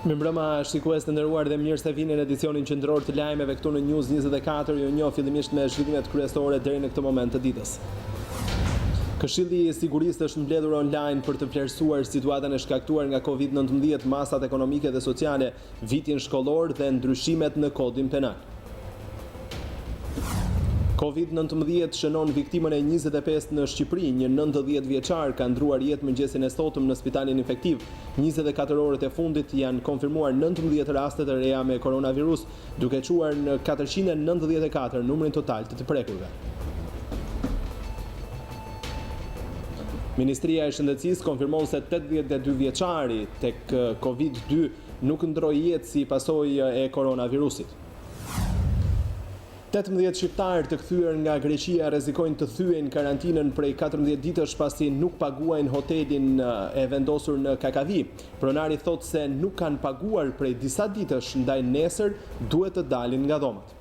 Mirëmbrëma shikues të nderuar dhe mirë se vini në edicionin qendror të lajmeve këtu në News24. Ju njoh fillimisht me zhvillimet kryesore deri në këtë moment të ditës. Këshilli i Sigurisë është mbledhur online për të vlerësuar situatën e shkaktuar nga Covid-19, masat ekonomike dhe sociale, vitin shkollor dhe ndryshimet në kodin penal. Covid-19 shënon viktimën e 25 në Shqipëri. Një 90 vjeçar ka ndruar jetë mëngjesin e sotëm në spitalin infektiv. 24 orët e fundit janë konfirmuar 19 raste të reja me koronavirus, duke quar në 494 numrin total të prekurve. Ministria e Shëndetësisë konfirmon se 82 vjeçari tek Covid-2 nuk ndroi jetë si pasojë e koronavirusit. 18 shqiptarë të kthyer nga Greqia rrezikojnë të thyejnë karantinën prej 14 ditësh pasi nuk paguajnë hotelin e vendosur në Kakavi. Pronari thotë se nuk kanë paguar prej disa ditësh, ndaj nesër duhet të dalin nga dhomat.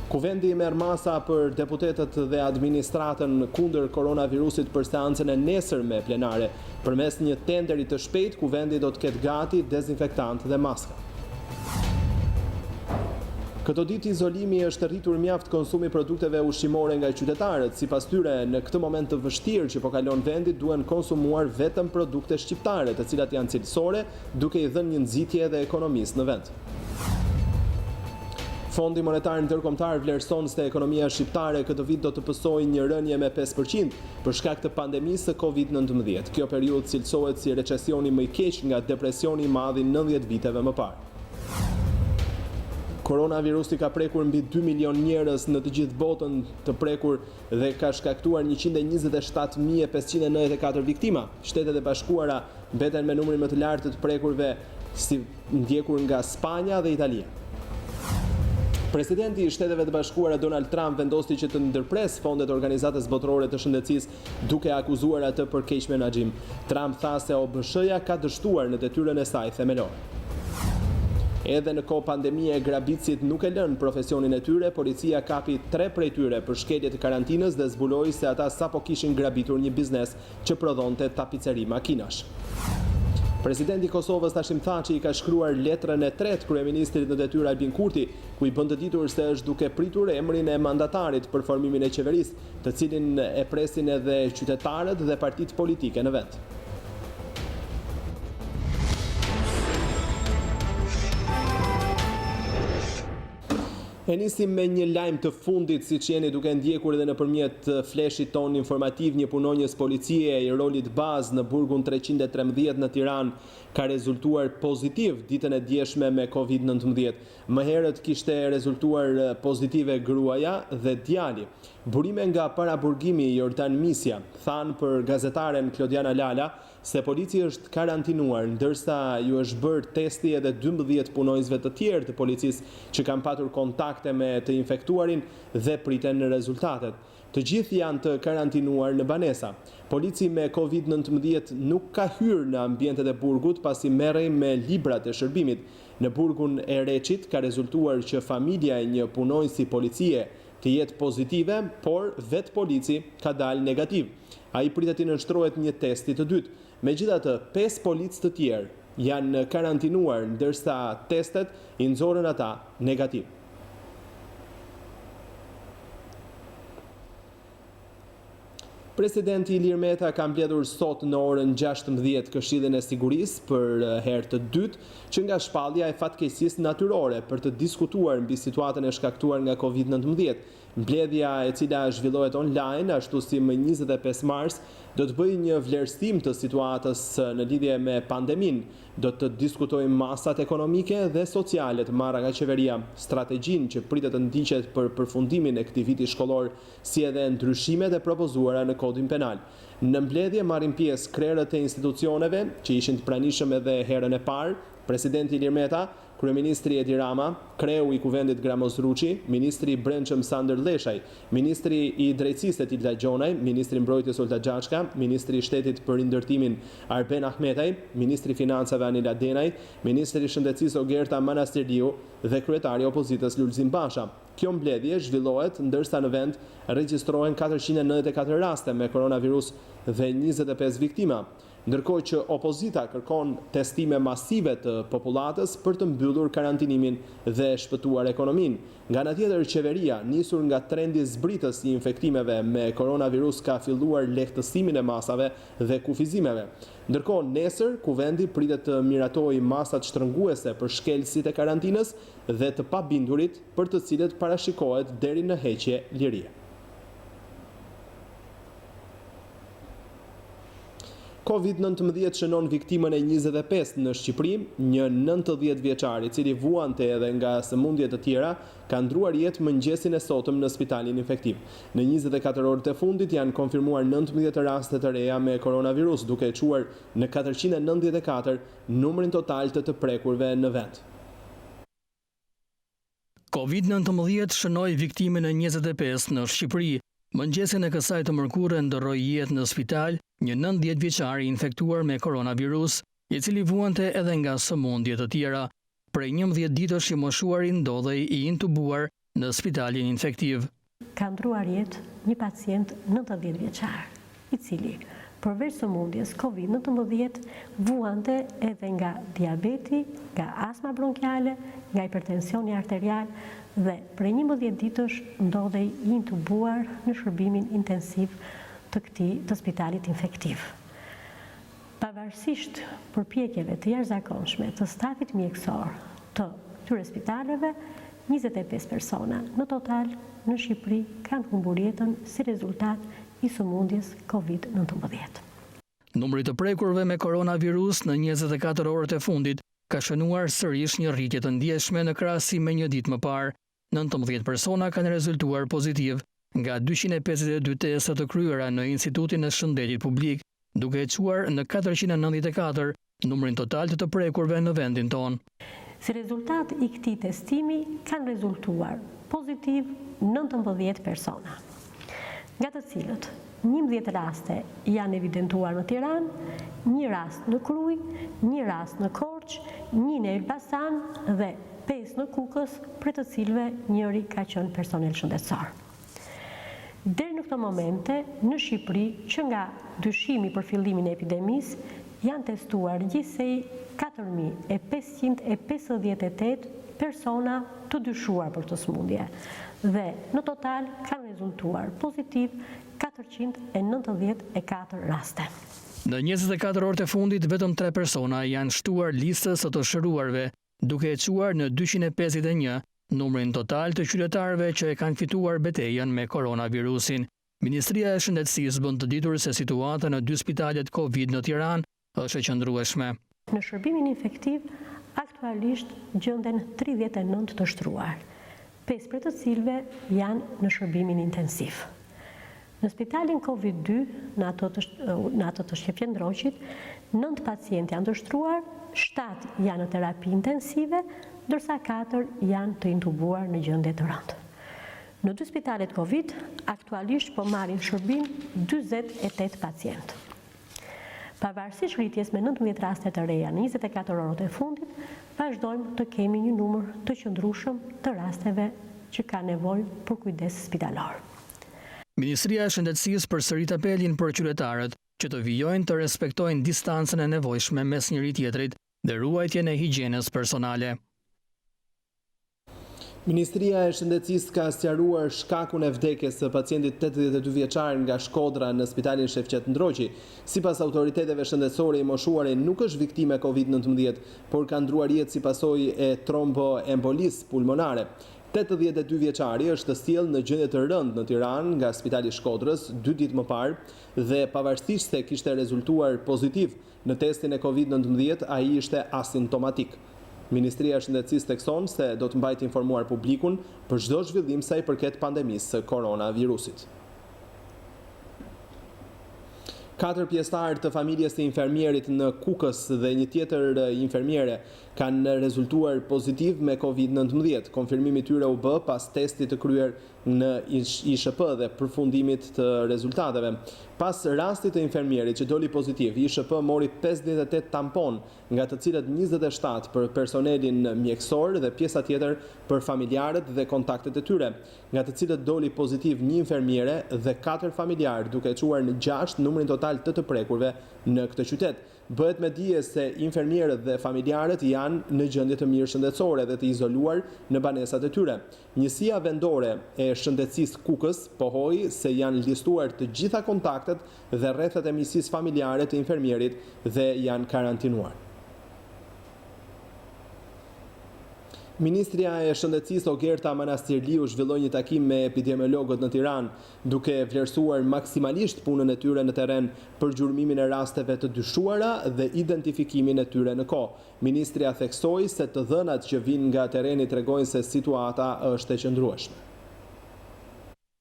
Kuvendi merr masa për deputetët dhe administratën kundër koronavirusit për seancën e nesërme plenare. Përmes një tenderi të shpejtë, kuvendi do të ketë gati dezinfektant dhe maska. Këto ditë izolimi është rritur mjaft konsumi produkteve ushqimore nga qytetarët. Sipas tyre, në këtë moment të vështirë që po kalon vendi, duhen konsumuar vetëm produkte shqiptare, të cilat janë cilësore, duke i dhënë një nxitje edhe ekonomisë në vend. Fondi Monetar Ndërkombëtar vlerëson se ekonomia shqiptare këtë vit do të pësojë një rënje me 5% për shkak të pandemisë së Covid-19. Kjo periudhë cilësohet si recesioni më i keq nga depresioni i madh i 90 viteve më parë. Koronavirusi ka prekur mbi 2 milion njerëz në të gjithë botën, të prekur dhe ka shkaktuar 127.594 viktima. Shtetet e Bashkuara mbeten me numrin më të lartë të prekurve, si ndjekur nga Spanja dhe Italia. Presidenti i Shteteve të Bashkuara Donald Trump vendosi që të ndërpres fondet e Organizatës Botërore të Shëndetësisë, duke akuzuar atë për keq menaxhim. Trump tha se OBSH-ja ka dështuar në detyrën e saj themelore. Edhe në kohë pandemie, grabitësit nuk e lënë profesionin e tyre. Policia kapi 3 prej tyre për shkelje të karantinës dhe zbuloi se ata sapo kishin grabitur një biznes që prodhonte tapiceri makinash. Presidenti i Kosovës Hashim Thaçi i ka shkruar letrën e tretë kryeministrit në detyrë Albin Kurti, ku i bën të ditur se është duke pritur emrin e mandatarit për formimin e qeverisë, të cilin e presin edhe qytetarët dhe partitë politike në vend. E nisim me një lajm të fundit, siç jeni duke ndjekur edhe nëpërmjet fleshit ton informativ. Një punonjës policie i rolit bazë në burgun 313 në Tiranë ka rezultuar pozitiv ditën e djeshme me Covid-19. Më herët kishte rezultuar pozitive gruaja dhe djali. Burime nga paraburgimi Jordan Misja thanë për gazetaren Klodiana Lala se polici është karantinuar, ndërsa ju është bërë testi edhe 12 punonjësve të tjerë të policisë që kanë patur kontakte me të infektuarin dhe priten rezultatet. Të gjithë janë të karantinuar në banesa. Polici me Covid-19 nuk ka hyrë në ambientet e burgut pasi merrej me librat e shërbimit. Në burgun e Reçit ka rezultuar që familja e një punonjësi policie të jetë pozitive, por vetë polici ka dalë negativ. Ai pritet të nënshtrohet një testi të dytë. Megjithatë, 5 policë të tjerë janë karantinuar, ndërsa testet i nxorën ata negativ. Presidenti Ilir Meta ka mbledhur sot në orën 16 Këshillin e Sigurisë për herë të dytë, që nga shpallja e fatkeqësisë natyrore për të diskutuar mbi situatën e shkaktuar nga Covid-19. Mbledhja, e cila zhvillohet online, ashtu si më 25 mars, do të bëjë një vlerësim të situatës në lidhje me pandemin. Do të diskutojmë masat ekonomike dhe sociale të marra nga qeveria, strategjinë që pritet të ndiqet për përfundimin e këtij viti shkollor, si edhe ndryshimet e propozuara në kodin penal. Në mbledhje marrin pjesë krerët e institucioneve që ishin të pranishëm edhe herën e parë, Presidenti Ilir Meta, Kryeministri Edi Rama, Kreu i Kuvendit Gramoz Ruçi, Ministri i Brendshëm Sander Leshaj, Ministri i Drejtësisë Tilda Gjonaj, Ministri i Mbrojtjes Olta Xhaçka, Ministri i Shtetit për Rindërtimin Arben Ahmetaj, Ministri i Financave Anila Denaj, Ministri i Shëndetësisë Ogerta Manastiriu dhe Kryetari i Opozitës Lulzim Basha. Kjo mbledhje zhvillohet ndërsa në vend regjistrohen 494 raste me koronavirus dhe 25 viktima. ndërkohë që opozita kërkon testime masive të popullatës për të mbyllur karantinimin dhe shpëtuar ekonominë. Nga ana tjetër, qeveria, nisur nga trendi zbritës i infektimeve me koronavirus, ka filluar lehtësimin e masave dhe kufizimeve. Ndërkohë, nesër, kuvendi pritet të miratojë masat shtrënguese për shkelësit e karantinës dhe të pabindurit, për të cilët parashikohet deri në heqje lirie. Covid-19 shënon viktimën e 25 në Shqipëri, një 90 vjeçar i cili vuante edhe nga sëmundje të tjera, ka ndruar jetë mëngjesin e sotëm në spitalin infektiv. Në 24 orët e fundit janë konfirmuar 19 raste të reja me koronavirus, duke çuar në 494 numrin total të prekurve në vend. Covid-19 shënoi viktimën e 25 në Shqipëri. Mëngjesin e kësaj të mërkurë ndërroi jetë në spital një 90 vjeçar i infektuar me koronavirus, i cili vuante edhe nga sëmundje të tjera. Prej 11 ditësh i moshuari ndodhej i intubuar në spitalin infektiv. Ka ndruar jetë një pacient 90 vjeçar, i cili përveç sëmundjes COVID-19 vuante edhe nga diabeti, nga astma bronkiale, nga hipertensioni arterial dhe prej 11 ditësh ndodhej i intubuar në shërbimin intensiv të spitalit infektiv. Pavarësisht përpjekjeve të jashtëzakonshme të stafit mjekësor të këtyre spitaleve, 25 persona në total në Shqipëri kanë humbur jetën si rezultat i sëmundjes COVID-19. Numri të prekurve me koronavirus në 24 orët e fundit ka shënuar sërish një rritje të ndjeshme në krahasim me një ditë më parë. 19 persona kanë rezultuar pozitiv nga 252 testa të kryera në Institutin e Shëndetit Publik, duke e çuar në 494 numrin total të prekurve në vendin tonë. Si rezultat i këtij testimi kanë rezultuar pozitiv 19 persona, nga të cilët 11 raste janë evidentuar në Tiranë, një rast në Krujë, një rast në Korçë, një në Elbasan dhe 5 në Kukës, për të cilëve njëri ka qenë personel shëndetësor. Deri në këto momente, në Shqipëri, që nga dyshimi për fillimin e epidemisë, janë testuar gjithsej 4.558 persona të dyshuar për të smundje dhe në total kanë rezultuar pozitiv 494 raste. Në 24 orët e fundit, vetëm 3 persona janë shtuar listës së të shëruarve, duke e çuar në 251 numrin total të qytetarëve që e kanë fituar betejën me koronavirusin. Ministria e Shëndetësisë bën të ditur se situata në 2 spitalet Covid në Tiranë është e qëndrueshme. Në shërbimin infektiv, aktualisht gjenden 39 të shtruar, 5 prej të cilëve janë në shërbimin intensiv. Në spitalin Covid-2, në ato të Qendrorit, 9 pacientë janë të shtruar, 7 janë në terapi intensive, ndërsa 4 janë të intubuar në gjendje të rëndë. Në 2 spitalet Covid, aktualisht po marrin shërbim 48 pacientë. Pavarësisht rritjes me 19 raste të reja në 24 orët e fundit, vazhdojmë të kemi një numër të qëndrueshëm të rasteve që ka nevojë për kujdes spitalor. Ministria e Shëndetësisë përsërit apelin për qytetarët që të vijojnë të respektojnë distancën e nevojshme mes njëri tjetrit dhe ruajtjen e higjienës personale. Ministria e Shëndetësisë ka sqaruar shkakun e vdekjes së pacientit 82 vjeçar nga Shkodra në spitalin Shef Qendroqi. Sipas autoriteteve shëndetësore, i moshuari nuk është viktime COVID-19, por ka ndruar jetë si pasojë e tromboembolisë pulmonare. 82 vjeçari është sjellë në gjendje të rëndë në Tiranë nga Spitali i Shkodrës 2 ditë më parë dhe pavarësisht se kishte rezultuar pozitiv në testin e COVID-19, ai ishte asimptomatik. Ministria e Shëndetësisë thekson se do të mbajtë informuar publikun për çdo zhvillim sa i përket pandemisë së koronavirusit. 4 pjesëtarë të familjes së infermierit në Kukës dhe një tjetër infermiere kanë rezultuar pozitiv me COVID-19. Konfirmimi tyre u bë pas testit të kryer në ISHP dhe përfundimit të rezultateve. Pas rastit të infermierit që doli pozitiv, ISHP mori 58 tampon, nga të cilët 27 për personelin mjekësor dhe pjesa tjetër për familjarët dhe kontaktet e tyre, nga të cilët doli pozitiv 1 infermiere dhe 4 familjarë, duke çuar në 6 numrin total të prekurve në këtë qytet. Bëhet me dije se infermierët dhe familjarët janë në gjendje të mirë shëndetësore dhe të izoluar në banesat e tyre. Njësia vendore e shëndetësisë Kukës pohoi se janë listuar të gjitha kontaktet dhe rrethet e miqësisë familjare të infermierit dhe janë karantinuar. Ministria e Shëndetësisë Ogerta Manastirliu zhvilloi një takim me epidemiologët në Tiranë, duke vlerësuar maksimalisht punën e tyre në terren për gjurmimin e rasteve të dyshuara dhe identifikimin e tyre në kohë. Ministria theksoi se të dhënat që vijnë nga terreni tregojnë se situata është e qëndrueshme.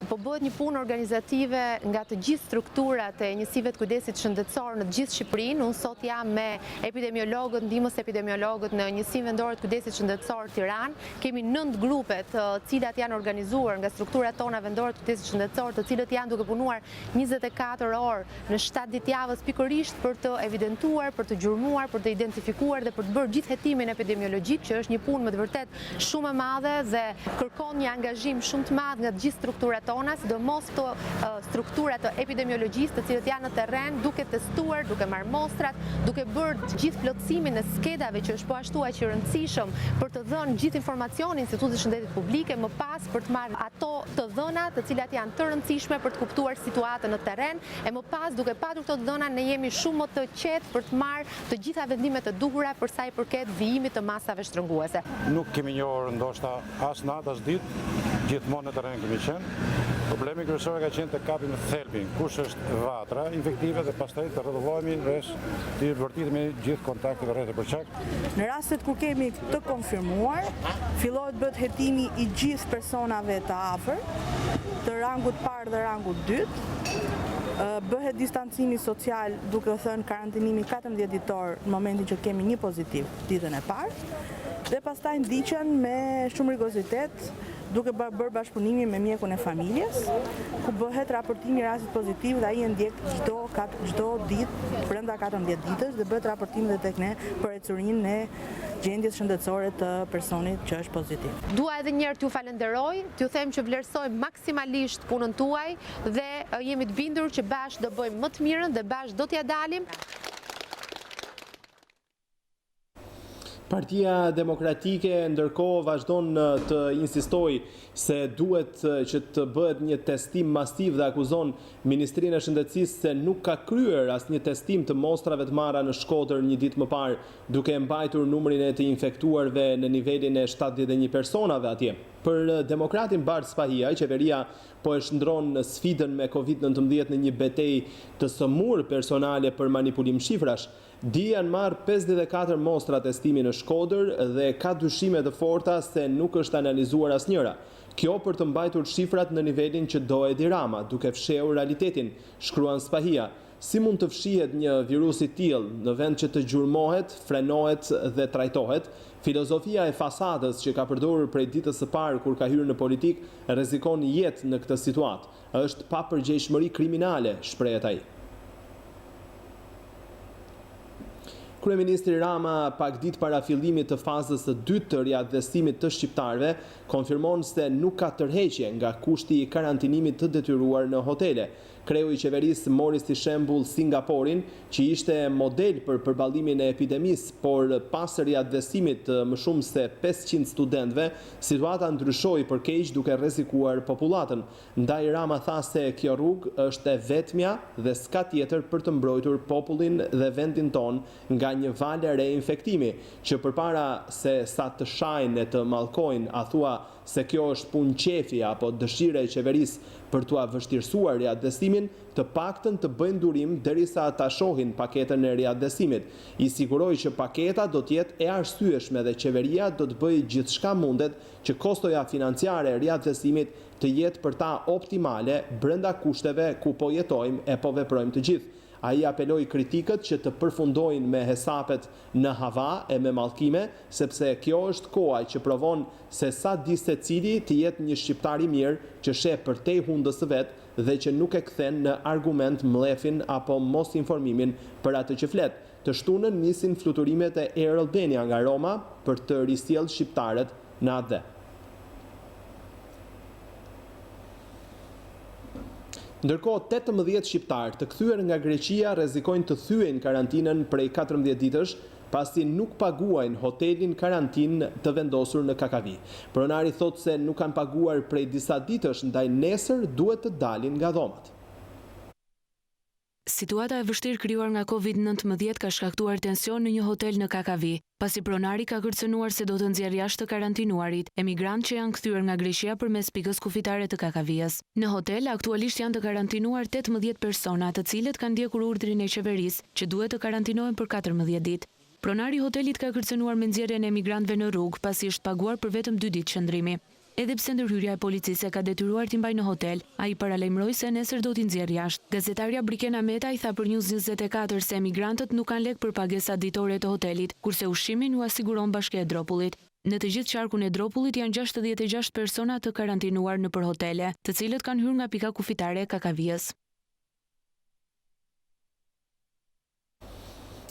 Po bëhet një punë organizative nga të gjithë strukturat e njësive të kujdesit shëndetësor në të gjithë Shqipërinë. Unë sot jam me epidemiologët, ndihmës epidemiologët në njësinë vendore të kujdesit shëndetësor Tiranë. Kemi 9 grupe të cilat janë organizuar nga strukturat tona vendore të kujdesit shëndetësor, të cilët janë duke punuar 24 orë në 7 ditë javës pikërisht për të evidentuar, për të gjurmuar, për të identifikuar dhe për të bërë gjithë hetimin epidemiologjik, që është një punë me të vërtet shumë e madhe dhe kërkon një angazhim shumë të madh nga të gjithë strukturat tona, sidomos të strukturat të epidemiologjisë të cilët janë në terren, duke testuar, duke marrë mostrat, duke bërë gjithë plotësimin e skedave që është po ashtu aq i rëndësishëm për të dhënë gjithë informacionin Institutit të Shëndetit Publike, më pas për të marrë ato të dhëna të cilat janë të rëndësishme për të kuptuar situatën në terren, e më pas duke patur këto dhëna ne jemi shumë më të qetë për të marrë të gjitha vendimet të duhura për sa i përket vijimit të masave shtrënguese. Nuk kemi njohur ndoshta as natë as ditë, gjithmonë në terren kemi qenë. Problemi kryesor ka qenë të kapim thelbin, kush është vatra infektive dhe pastaj të rrotullohemi rreth të vërtetimi gjithë kontaktet rreth e përçak. Në rastet kur kemi të konfirmuar, fillohet bëhet hetimi i gjithë personave të afër, të rangut parë dhe rangut dytë. Bëhet distancimi social, duke thënë karantinimi 14 ditor në momentin që kemi një pozitiv ditën e parë, dhe pastaj ndiqen me shumë rigorozitet, duke bërë bashkëpunimi me mjekun e familjes, ku bëhet raportimi i rastit pozitiv dhe ai e ndjek çdo ditë brenda 14 ditësh dhe bëhet raportim edhe tek ne për ecurinë e gjendjes shëndetësore të personit që është pozitiv. Dua edhe një herë t'ju falenderoj, t'ju them që vlerësoj maksimalisht punën tuaj dhe jemi të bindur që bashkë do bëjmë më të mirën dhe bashkë do t'ja dalim. Partia Demokratike ndërkohë vazhdon të insistoj se duhet që të bëhet një testim masiv dhe akuzon Ministrinë e Shëndetësisë se nuk ka kryer asnjë testim të mostrave të marra në Shkodër një ditë më parë, duke mbajtur numrin e të infektuarve në nivelin e 71 personave atje. Për demokratin Bart Spahia, qeveria po e shndron sfidën me COVID-19 në një betejë të sëmurë personale për manipulim shifrash. Janë marrë 54 mostra testimi në Shkodër dhe ka dyshime të forta se nuk është analizuar asnjëra. Kjo për të mbajtur shifrat në nivelin që do Edi Rama, duke fshehur realitetin, shkruan Spahia. Si mund të fshihet një virus i tillë në vend që të gjurmohet, frenohet dhe trajtohet? Filozofia e fasadës që ka përdorur prej ditës së parë kur ka hyrë në politik rrezikon jetë në këtë situatë. Është papërgjegjshmëri kriminale, shprehet ai. Kryeministri Rama, pak ditë para fillimit të fazës së dytë të riaddhesimit të shqiptarëve, konfirmon se nuk ka tërheqje nga kushti i karantinimit të detyruar në hotele. Kreu i qeverisë mori si shembull Singaporin, që ishte model për përballimin e epidemisë, por pas riaddhesimit të më shumë se 500 studentëve, situata ndryshoi për keq duke rrezikuar popullatën. Ndaj Rama tha se kjo rrugë është e vetmja dhe s'ka tjetër për të mbrojtur popullin dhe vendin ton nga një valë e re infektimi, që përpara se sa të shajnë e të mallkojnë, a thua se kjo është punë qefi apo dëshire e qeverisë për t'ua vështirësuar riaddhesimin, të paktën të bëjnë durim derisa ta shohin paketën e riaddhesimit. I siguroi që paketa do të jetë e arsyeshme dhe qeveria do të bëjë gjithçka mundet që kostoja financiare e riaddhesimit të jetë për ta optimale brenda kushteve ku po jetojmë e po veprojmë të gjithë. Ai apeloi kritikët që të përfundojnë me hesapet në hava e me mallkime, sepse kjo është koha që provon se sa di secili të jetë një shqiptar i mirë që sheh përtej hundës së vet dhe që nuk e kthen në argument mllefin apo mos informimin për atë që flet. Të shtunën nisin fluturimet e Air Albania nga Roma për të risjellë shqiptarët në atë. Ndërkohë, 18 shqiptarë të kthyer nga Greqia rrezikojnë të thyejnë karantinën prej 14 ditësh pasi nuk paguajnë hotelin karantinë të vendosur në Kakavi. Pronari thotë se nuk kanë paguar prej disa ditësh, ndaj nesër duhet të dalin nga dhomat. Situata e vështirë krijuar nga Covid-19 ka shkaktuar tension në një hotel në Kakavi, pasi pronari ka kërcënuar se do të nxjerrë jashtë të karantinuarit, emigrantë që janë kthyer nga Greqia përmes pikës kufitare të Kakavias. Në hotel aktualisht janë të karantinuar 18 persona, të cilët kanë ndjekur urdhrin e qeverisë që duhet të karantinohen për 14 ditë. Pronari i hotelit ka kërcënuar me nxjerrjen e emigrantëve në rrugë pasi është paguar për vetëm 2 ditë qëndrimi. Edhe pse ndërhyrja e policisë ka detyruar t'i mbajë në hotel, ai paralajmëroi se nesër do t'i nxjerrë jashtë. Gazetarja Brikena Meta i tha për News24 se emigrantët nuk kanë lek për pagesat ditore të hotelit, kurse ushqimin u asiguron Bashkia e Dropullit. Në të gjithë qarkun e Dropullit janë 66 persona të karantinuar nëpër hotele, të cilët kanë hyrë nga pika kufitare e Kakavias.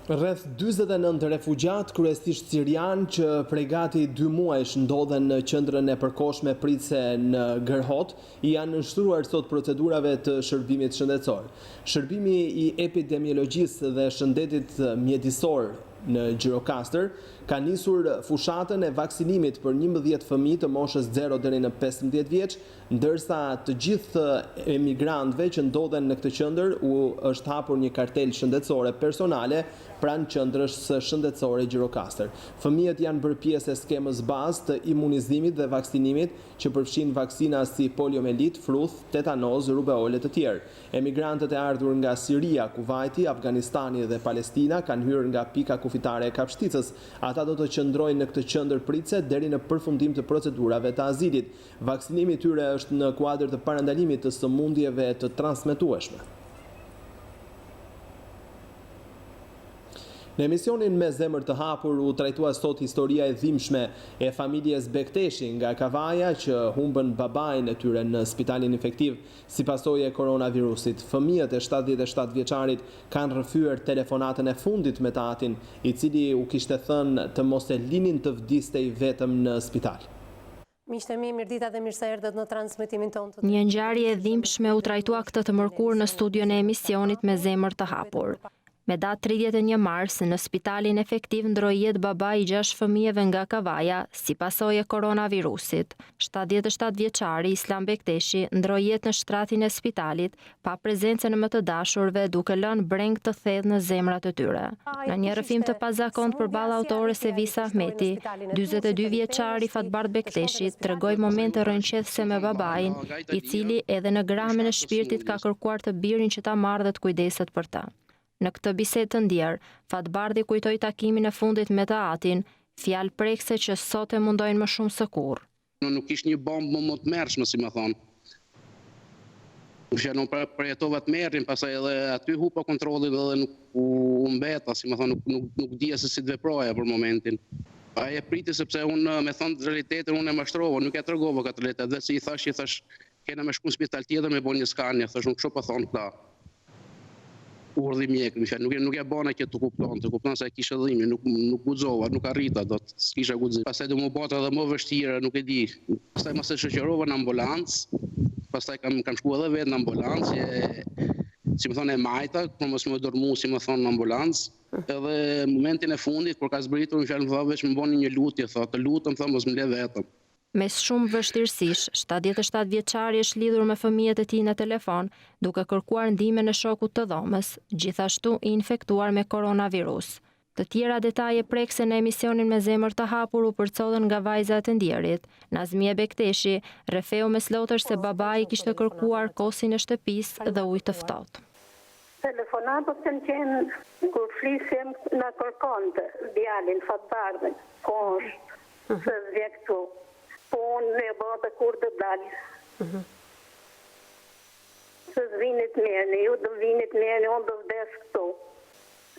Rreth 49 refugjat, kryesisht sirian, që prej gati 2 muajsh ndodhen në qendrën e përkohshme pritëse në Gërhot, janë nënshtruar sot procedurave të shërbimit shëndetësor. Shërbimi i epidemiologjisë dhe shëndetit mjedisor në Gjirokastër ka nisur fushatën e vaksinimit për 11 fëmijë të moshës 0 deri në 15 vjeç, ndërsa të gjithë emigrantëve që ndodhen në këtë qendër është hapur një kartel shëndetësore personale pranë qendrës shëndetësore Gjirokastër. Fëmijët janë bërë pjesë e skemës bazë të imunizimit dhe vaksinimit që përfshin vaksina si poliomelit, fruth, tetanoz, rubeole të tjerë. Emigrantët e ardhur nga Siria, Kuvajti, Afganistani dhe Palestina kanë hyrë nga pika kufitare e Kapshticës. Ata do të qëndrojnë në këtë qendër pritëse deri në përfundim të procedurave të azilit. Vaksinimi i tyre është në kuadër të parandalimit të sëmundjeve të transmetueshme. Në emisionin Me zemër të hapur u trajtua sot historia e dhimbshme e familjes Bekteshi nga Kavaja që humbën babain e tyre në spitalin infektiv si pasojë e koronavirusit. Fëmijët e 77 vjeçarit kanë rrëfyer telefonatën e fundit me tatin, i cili u kishte thënë të mos e linin të vdistej vetëm në spital. Miqtë mi, mirëdita dhe mirë se erdhët në transmetimin tonë. Një ngjarje e dhimbshme u trajtua këtë të mërkurë në studion e emisionit Me zemër të hapur. Me datë 31 mars, në spitalin efektiv ndroi jetë baba i 6 fëmijëve nga Kavaja, si pasojë e koronavirusit. 77 vjeçari Islam Bekteshi ndroi jetë në shtratin e spitalit, pa prezencën e më të dashurve, duke lënë breng të thellë në zemrat e tyre. Në një rrëfim të pazakont përballë autores Evisa Ahmeti, 42 vjeçari Fatbard Bekteshi tregoi momente rrënqethëse me babain, i cili edhe në gramën e shpirtit ka kërkuar të birin që ta marrë dhe të kujdeset për ta. Në këtë bisedë të ndjerë, Fatbardi kujtoi takimin e fundit me të atin, fjalë prekse që sot e mundojnë më shumë se kurrë. Nuk ishte një bombë më të mërshme, si më thonë. Unë përjetova të merrin, pastaj edhe aty hupa kontrollin dhe nuk u mbeta, si më thonë, nuk dija se si të veproja për momentin. Ai e priti sepse unë me thonë realitetin unë e mashtrova, nuk e tregova këtë realitet, dhe si i thash kena me shku në spital tjetër me bën një skanje, thash nuk shoh po thon këta. Urdhë mjek, nuk e bona që të kupton se kisha dhimbje, nuk guxova, nuk arrita dot, s'kisha guxim. Pastaj do më bota edhe më vështirë, nuk e di. Pastaj mos e shoqërova në ambulancë, pastaj kam shkuar edhe vetë në ambulancë, si më thonë e majta, por mos më dormu, si më thonë në ambulancë. Edhe në momentin e fundit, kur ka zbritur, më fjalë veç më bëni një lutje, thotë, të lutem, thonë mos më le vetëm. Mes shumë vështirësish, 77 vjeçari është lidhur me fëmijët e tij në telefon, duke kërkuar ndihmën e shokut të dhomës, gjithashtu i infektuar me koronavirus. Të tjera detaje prekse në emisionin Me zemër të hapur u përcollën nga vajzat e ndjerit. Nazmie Bekteshi rrefeu me slotësh se babai kishte kërkuar kosin e shtëpisë dhe ujë të ftohtë. Telefonatët kanë qenë kur flisim na kërkonte djalin Fatbardin, kosh, se vje këtu. Po unë e bëte kur të dalë. se vinit meni, ju do vinit meni, unë do vdes këtu.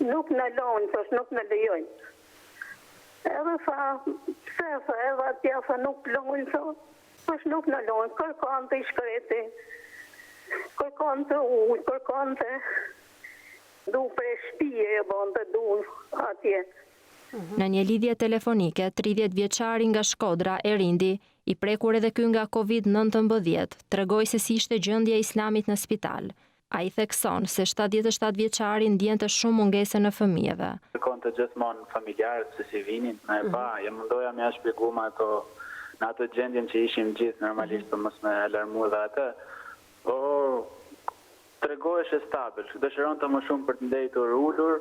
Nuk në lojnë, thosh, nuk në lejojnë. Edhe sa, pse, edhe atja sa nuk lojnë, thosh, nuk në lojnë, kërkon të i shkreti, kërkon të ujë, kërkon të du për shpije e bon të du atje. Në një lidhje telefonike, 30 vjeçari nga Shkodra, Erindi, i prekur edhe ky nga COVID-19, tregoi se si ishte gjendja e Islamit në spital. Ai thekson se 77 vjeçari ndjente shumë mungese në fëmijëve. Kërkon të gjithmonë familjarët se si vinin, na e pa, mundoja m'ja shpjegua në ato gjendjen që ishim gjithë normalisht për mos me alarmu dhe atë. Tregohesh e stabil, dëshiron të më shumë për të ndejtur ullur,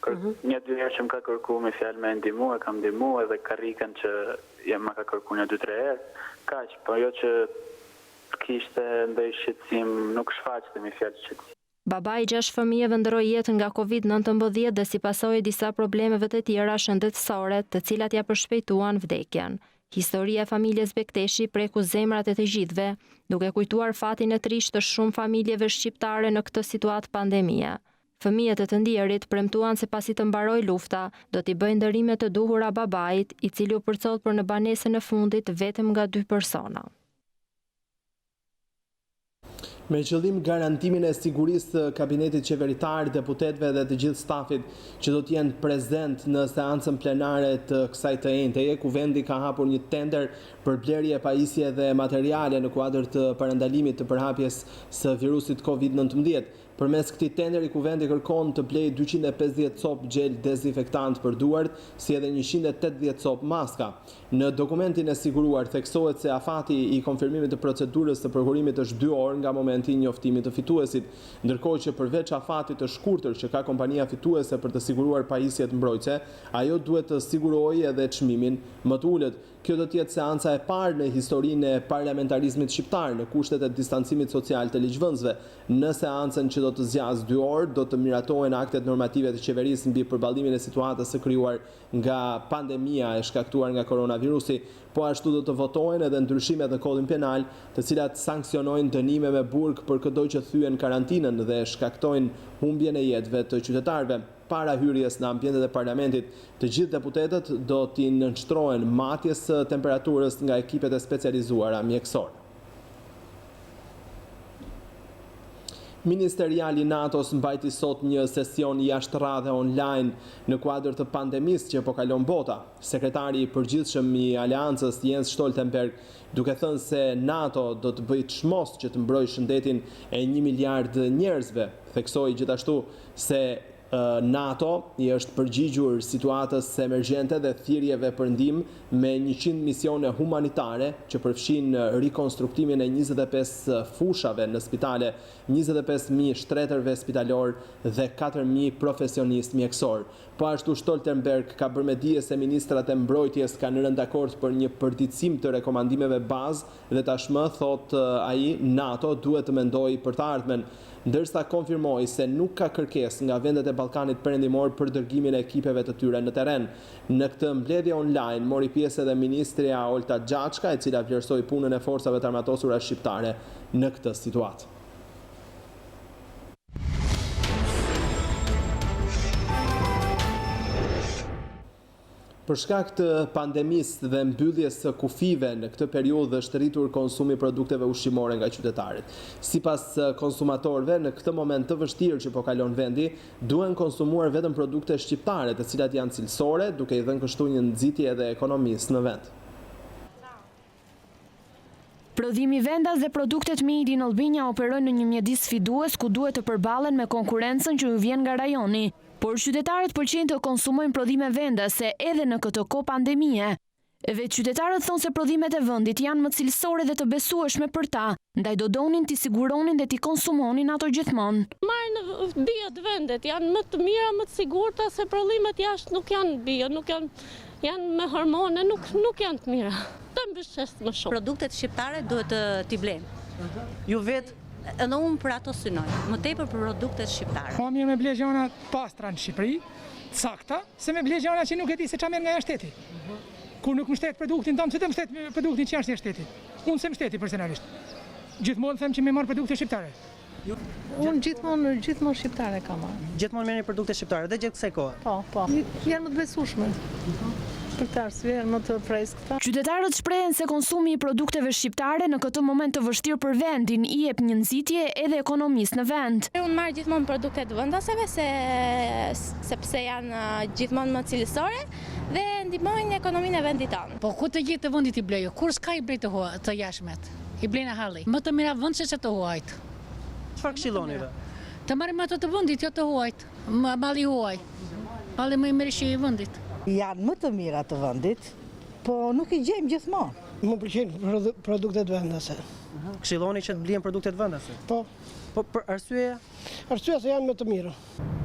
1-2 herë që më ka kërku me fjalë me ndimu, e kam ndimu edhe karrikën që ma ka kërku 1-2-3 herë, kaq, po jo që kishte ndoj shqetësim, nuk shfaqte me fjalë shqetësim. Baba i 6 fëmijëve ndroi jetën nga COVID-19 dhe si pasojë e disa problemeve të tjera shëndetësore, të cilat ja përshpejtuan vdekjen. Historia e familjes Bekteshi preku zemrat e të gjithëve, duke kujtuar fatin e trisht të shumë familjeve shqiptare në këtë situatë pandemie. Fëmijët e të ndjerit premtuan se pasi të mbaroj lufta, do t'i bëjnë ndërimet të duhura babait, i cili u përcot për në banesën e fundit vetëm nga 2 persona. Me qëllim garantimin e sigurisë të kabinetit qeveritar, deputetëve dhe të gjithë stafit që do të jenë prezent në seancën plenare të kësaj të enjteje, Kuvendi ka hapur një tender për blerje pajisje dhe materiale në kuadër të parandalimit të përhapjes së virusit COVID-19. Përmes këtij tenderi, Kuvendi kërkon të blejë 250 copë gjel dezinfektant për duart, si edhe 180 copë maska. Në dokumentin e siguruar theksohet se afati i konfirmimit të procedurës së prokurimit është 2 orë nga momenti i njoftimit të fituesit, ndërkohë që përveç afatit të shkurtër që ka kompania fituese për të siguruar pajisjet mbrojtëse, ajo duhet të sigurojë edhe çmimin më të ulët. Kjo do të jetë seanca e parë në historinë e parlamentarizmit shqiptar në kushtet e distancimit social të ligjvënësve. Në seancën që do të zgjasë 2 orë, do të miratohen aktet normative të qeverisë mbi përballimin e situatës së krijuar nga pandemia e shkaktuar nga koronavirusi, po ashtu do të votohen edhe ndryshimet në kodin penal, të cilat sanksionojnë dënime me burg për çdo që thyen karantinën dhe shkaktojnë humbjen e jetëve të qytetarëve. Para hyrjes në ambientet e parlamentit, të gjithë deputetët do t'i nënshtrohen matjes së temperaturës nga ekipet e specializuara mjekësore. Ministeriali i NATO-s mbajti sot një sesion jashtëradhe online në kuadër të pandemisë që po kalon bota. Sekretari i përgjithshëm i Aleancës Jens Stoltenberg, duke thënë se NATO do të bëjë çmos që të mbrojë shëndetin e 1 miliard njerëzve, theksoi gjithashtu se NATO i është përgjigjur situatës emergjente dhe thirrjeve për ndihmë me 100 misione humanitare që përfshin rikonstruktimin e 25 fushave në spitale, 25.000 shtretërve spitalor dhe 4.000 profesionistë mjekësor. Po ashtu Stoltenberg ka bërë me dije se ministrat e mbrojtjes kanë rënë dakord për një përditësim të rekomandimeve bazë dhe tashmë, thot ai, NATO duhet të mendojë për të ardhmen, ndërsa konfirmoi se nuk ka kërkesë nga vendet e Ballkanit Perëndimor për dërgimin e ekipeve të tyre në terren. Në këtë mbledhje online mori pjesë edhe ministrja Olta Gjaçka, e cila vlerësoi punën e forcave të armatosura shqiptare në këtë situatë. Për shkak të pandemisë dhe mbylljes së kufive në këtë periudhë është rritur konsumi produkteve ushqimore nga qytetarët. Sipas konsumatorëve, në këtë moment të vështirë që po kalon vendi, duhen konsumuar vetëm produkte shqiptare, të cilat janë cilësore, duke i dhënë kështu një nxitje edhe ekonomisë në vend. Prodhimi vendas dhe produktet Made in Albania operojnë në një mjedis sfidues ku duhet të përballen me konkurrencën që vjen nga rajoni. Por qytetarët pëlqejnë të konsumojnë prodhime vendase edhe në këtë kohë pandemie. Vetë qytetarët thonë se prodhimet e vendit janë më cilësore dhe të besueshme për ta, ndaj do donin t'i siguronin dhe t'i konsumonin ato gjithmonë. Marrë në bio të vendet, janë më të mira, më të sigurta, se prodhimet jashtë nuk janë bio, nuk janë me hormone, nuk janë të mira. Të mbështes më shumë. Produktet shqiptare duhet t'i blejmë. Ju vetë edhe unë për ato synoj, më tepër për produktet shqiptare. Ma mirë me ble gjana pastra në Shqipëri, sakta, se me ble gjana që nuk e di se qa merr nga shteti. Kur nuk më shtet produktin tonë, se të më shtet produktin që është e shteti. Unë se më shteti personalisht. Gjithmonë them që me marë produkte shqiptare. Unë gjithmonë shqiptare kam marrë. Gjithmonë merrni produkte shqiptare dhe gjatë kësaj kohe. Po. Janë më të besueshme. Për këtë arsye janë më të freskëta. Qytetarët shprehen se konsumi i produkteve shqiptare në këtë moment të vështirë për vendin i jep një nxitje edhe ekonomisë në vend. Unë marr gjithmonë produkte të vendaseve sepse janë gjithmonë më cilësore dhe ndihmojnë ekonominë e vendit tonë. Po ku të gjithë të vendit i blejë? Kur s'ka i blej të jashmet? I blejnë halli. Më të mira vend se të huajt. Çfarë këshilloni ve? Të marrim ato të vendit, jo të huajt. Malli huaj. Malli më i mirë i vendit. Janë më të mira të vendit, po nuk i gjejmë gjithmonë. Më pëlqejnë produktet vendase. Këshilloni që të blihen produktet vendase? Po. Po për arsye? Arsye se janë më të mira.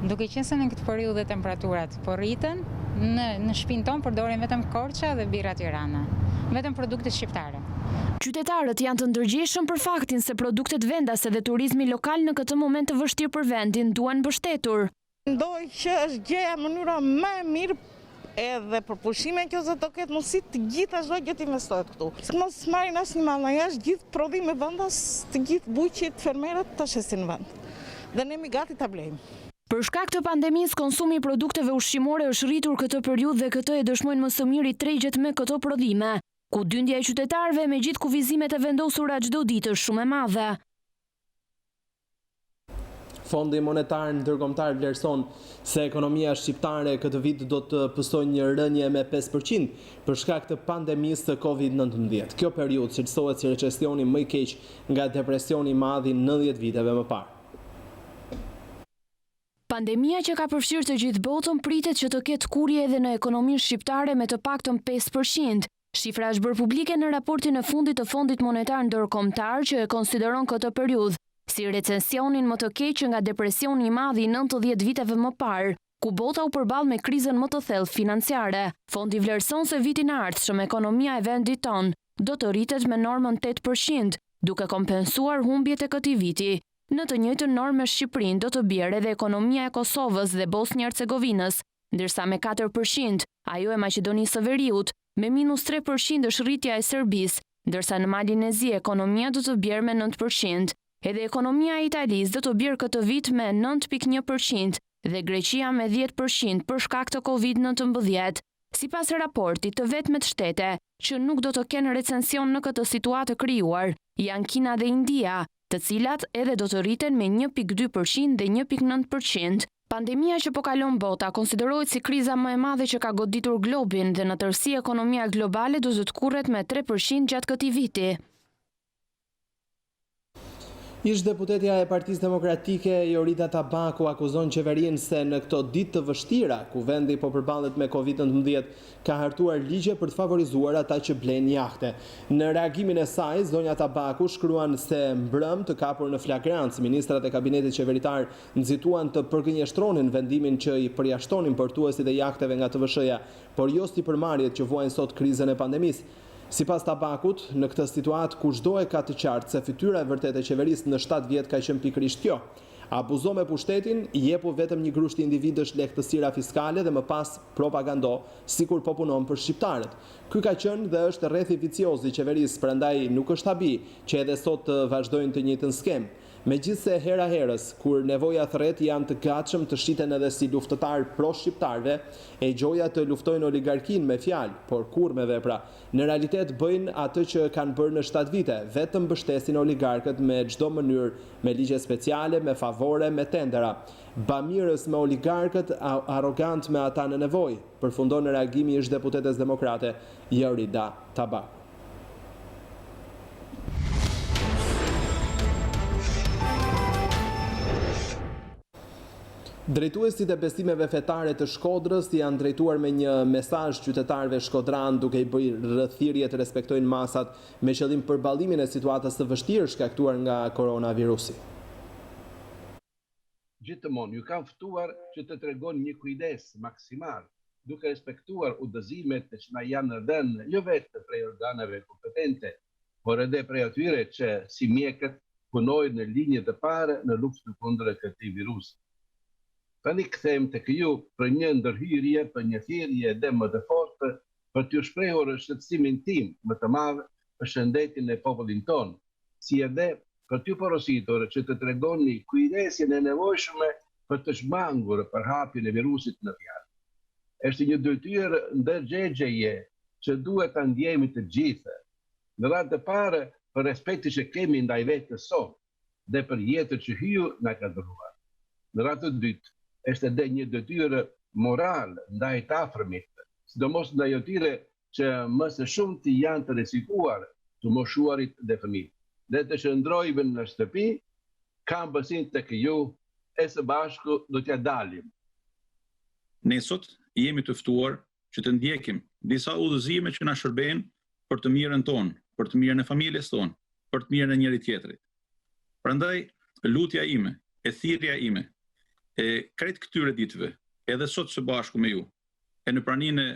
Duke qenë se në këtë periudhë temperaturat po rriten, në shtëpinë tonë përdorin vetëm korça dhe birra Tirana, vetëm produkte shqiptare. Qytetarët janë të ndërgjegjshëm për faktin se produktet vendase dhe turizmi lokal në këtë moment të vështirë për vendin duan mbështetur. Mendoj që është gjëja mënyra më e mirë edhe për pushimin kjo se do ketë mundësi të gjitha çdo gjë të investohet këtu. Mos marrin asnjë mall nga jashtë, gjithë prodhime vendas, të gjithë buqit, fermerët të shesin në vend. Dhe ne jemi gati ta blejmë. Për shkak të pandemisë, konsumi i produkteve ushqimore është rritur këtë periudhë dhe këtë e dëshmojnë më së miri tregjet me këto prodhime, ku dyndja e qytetarëve me gjithë kufizimet e vendosura çdo ditë është shumë e madhe. Fondi Monetar Ndërkombëtar vlerëson se ekonomia shqiptare këtë vit do të pësojë një rënje me 5% për shkak të pandemisë të Covid-19. Kjo periudhë cilësohet si recesioni më i keq nga depresioni i madh i 90 viteve më parë. Pandemia që ka përfshirë të gjithë botën pritet që të ketë kurrje edhe në ekonominë shqiptare me të paktën 5%. Shifra është bërë publike në raportin e fundit të Fondit Monetar Ndërkombëtar që e konsideron këtë periudhë si recesionin më të keq nga depresioni i madh i 90 viteve më parë, ku bota u përball me krizën më të thellë financiare. Fondi vlerëson se vitin e ardhshëm ekonomia e vendit tonë do të rritet me normën 8%, duke kompensuar humbjet e këtij viti. Në të njëjtën normë me Shqipërinë do të bjerë edhe ekonomia e Kosovës dhe Bosnjë-Hercegovinës, ndërsa me 4% ajo e Maqedonisë së Veriut, me -3% është rritja e Serbisë, ndërsa në Malinezi ekonomia do të bjerë me 9%. Edhe ekonomia e Italisë do të bjerë këtë vit me 9.1% dhe Greqia me 10% për shkak të Covid-19. Sipas raportit të vetmet shtete që nuk do të kenë recesion në këtë situatë të krijuar, janë Kina dhe India, të cilat edhe do të rriten me 1.2% dhe 1.9%. Pandemia që po kalon bota konsiderohet si kriza më e madhe që ka goditur globin dhe në tërësi ekonomia globale do të kurret me 3% gjatë këtij viti. Ish deputetja e Partisë Demokratike Jorita Tabaku akuzon qeverinë se në këto ditë të vështira, ku vendi po përballet me Covid-19, ka hartuar ligje për të favorizuar ata që blejnë jahte. Në reagimin e saj, zonja Tabaku shkruan se mbrëm të kapur në flagrancë, ministrat e kabinetit qeveritar nxituan të përgënjeshtronin vendimin që i përjashtonin portuesit e jahteve nga TVSH-ja, por jo sipërmarrjet që vuajnë sot krizën e pandemisë. Sipas Tabakut, në këtë situatë kushdo e ka të qartë se fytyra e vërtetë e qeverisë në 7 vjet ka qenë pikërisht kjo. Abuzo me pushtetin, jepu vetëm një grushti individësh lehtësira fiskale dhe më pas propagando, sikur po punon për shqiptarët. Ky ka qenë dhe është rrethi vicioz i qeverisë, prandaj nuk është habi që edhe sot të vazhdojnë të njëjtën skem. Megjithse hera herës, kur nevoja thret janë të gatshëm të shiten edhe si luftëtar pro-shqiptarve, e gjoja të luftojnë oligarkin me fjalë, por kur me vepra. Në realitet bëjnë atë që kanë bërë në 7 vite, vetëm mbështesin oligarkët me çdo mënyrë, me ligje speciale, me favore, me tendera. Bamirës me oligarkët, arrogant me ata në nevojë, përfundon në reagimi ish deputetes demokrate Jorita Tabaku. Drejtuesit e besimeve fetare të Shkodrës janë drejtuar me një mesazh qytetarëve shkodran duke i bërë rrethirje të respektojnë masat me qëllim përballimin e situatës së vështirë shkaktuar nga koronavirusi. Gjithmonë ju kam ftuar që të tregoni një kujdes maksimal duke respektuar udhëzimet që na janë dhënë jo vetëm prej organeve kompetente, por edhe prej atyre që si mjekët punojnë në linjë të parë në luftën kundër këtij virusi. Tani kthejmë tek ju për një ndërhyrje, për një thirrje edhe më të fortë për t'ju shprehur shqetësimin tim më të madh për shëndetin e popullit tonë, si edhe për t'ju porositur që të tregoni kujdesin e nevojshme për të shmangur përhapjen e virusit në fjalë. Është një detyrë ndërgjegjeje që duhet ta ndjejmë të gjithë. Në radhë të parë për respektin që kemi ndaj vetes sonë dhe për jetën që hyu na ka dhuruar. Në radhë të dytë, është edhe një detyrë moral ndaj të afërmit, sidomos ndaj atyre që më së shumti janë të rrezikuar, të moshuarit dhe fëmijët. Dhe të qëndrojmë në shtëpi, kam besim tek ju, e së bashku do t'ja dalim. Ne sot jemi të ftuar që të ndjekim disa udhëzime që na shërbejnë për të mirën tonë, për të mirën e familjes tonë, për të mirën e njëri tjetrit. Prandaj, lutja ime, e thirrja ime, e krejt këtyre ditëve, edhe sot së bashku me ju, e në praninë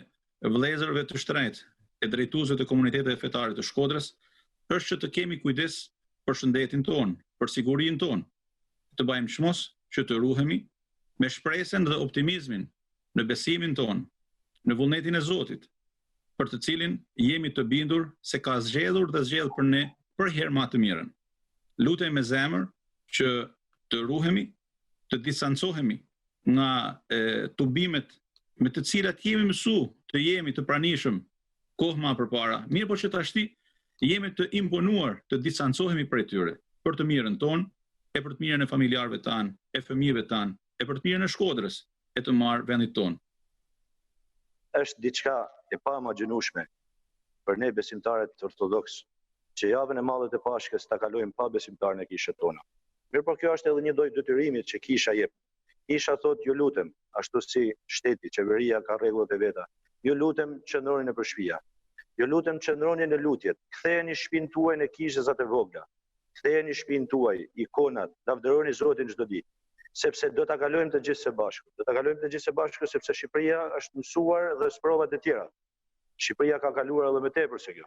e vëllezërve të shtrenjtë, e drejtuesve të komuniteteve fetare të Shkodrës, është që të kemi kujdes për shëndetin tonë, për sigurinë tonë, të bëjmë çmos që të ruhemi me shpresën dhe optimizmin në besimin tonë, në vullnetin e Zotit, për të cilin jemi të bindur se ka zgjedhur dhe zgjedh për ne për herë më të mirën. Lutem me zemër që të ruhemi, të distancohemi nga tubimet me të cilat jemi mësuar të jemi të pranishëm kohë më përpara. Mirë po që tashti jemi të imponuar të distancohemi prej tyre për të mirën tonë, e për të mirën e familjarëve tanë, e fëmijëve tanë, e për të mirën e Shkodrës, e të marrë vendit tonë. Është diçka e pamagjinueshme për ne besimtarët ortodoks që javën e madhe të Pashkës ta kalojmë pa besimtarën e kishës tona. Mirë, por kjo është edhe një lloj detyrimit që kisha jep. Kisha thot, ju lutem, ashtu si shteti, qeveria ka rregullat e veta. Ju lutem qëndroni në shtëpia. Ju lutem qëndroni në lutjet. Ktheheni shtëpinë tuaj në kishëzat e vogla. Ktheheni shtëpinë tuaj, ikonat, lavdëroni Zotin çdo ditë. Sepse do ta kalojmë të gjithë së bashku. Do ta kalojmë të gjithë së bashku sepse Shqipëria është mësuar dhe sprovat e tjera. Shqipëria ka kaluar edhe më tepër se kjo.